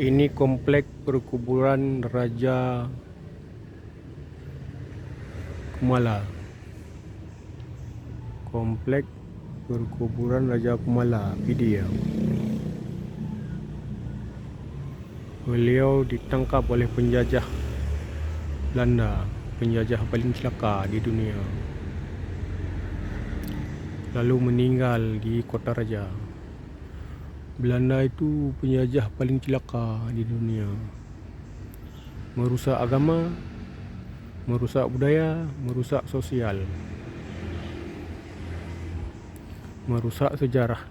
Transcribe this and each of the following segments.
Ini komplek perkuburan Raja Kumala. Komplek perkuburan Raja Kumala, Pidia. Beliau ditangkap oleh penjajah Belanda, penjajah paling celaka di dunia. Lalu meninggal di Kota Raja. Belanda itu penjajah paling celaka di dunia. Merusak agama, merusak budaya, merusak sosial, merusak sejarah.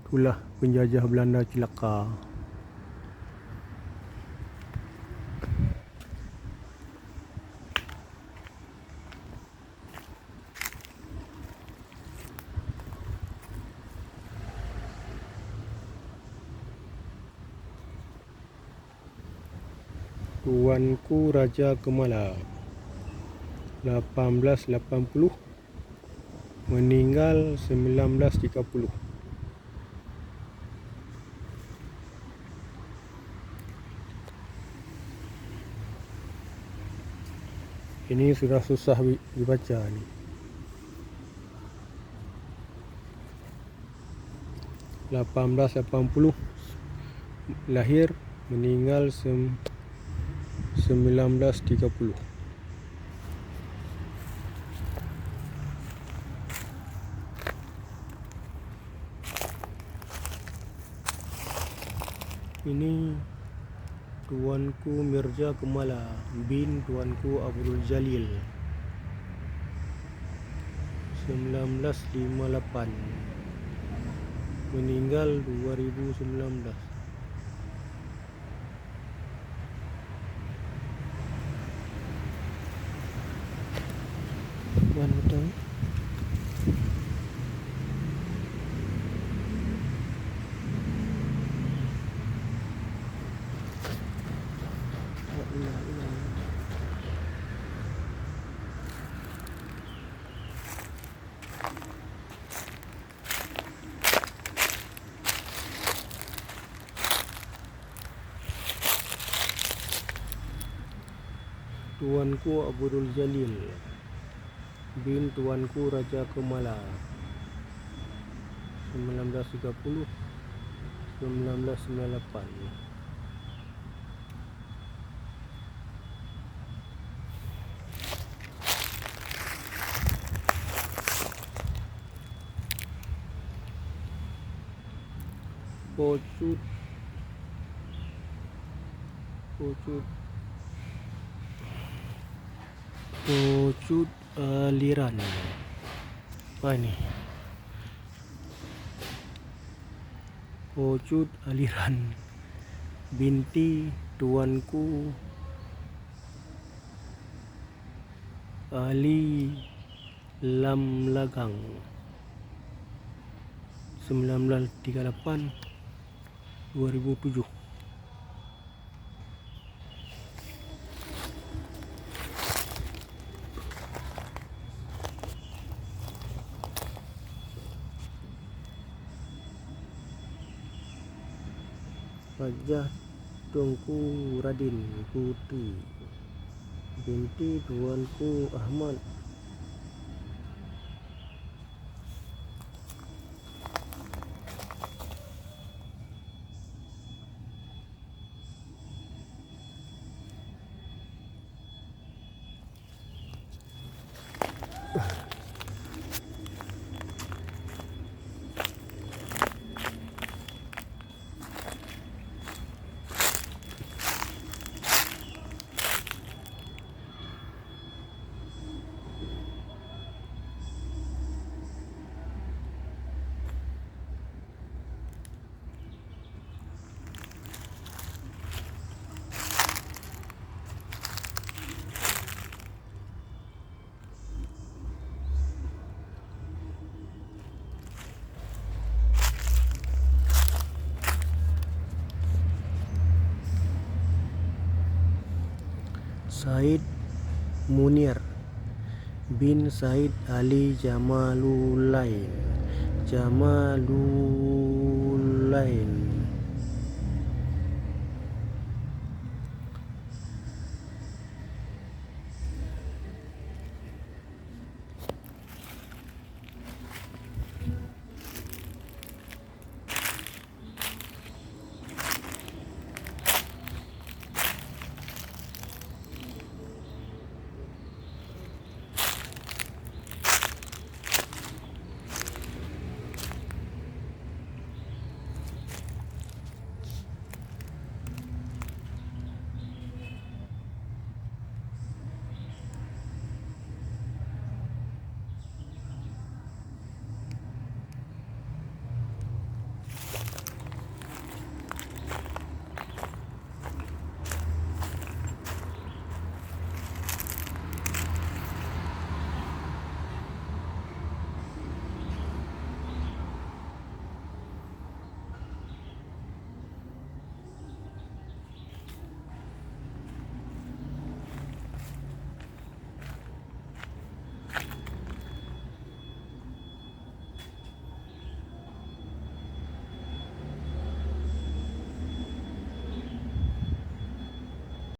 Itulah penjajah Belanda celaka. Tuanku Raja Kumala, 1880 meninggal 1930. Ini sudah susah dibaca nih. 1880 lahir, meninggal 1930. Ini Tuanku Mirza Kumala bin Tuanku Abdul Jalil, 1958 meninggal 2019. Mana betul? Tuanku Abdul Jalil bin Tuanku Raja Kumala, 1930 1998. Pocut aliran. Apa ini? Pocut aliran binti Tuanku Ali Lamlagang, 1938 2007. Raja Tunku Radin Putri binti Tuanku Ahmad, Said Munir bin Said Ali Jamalullain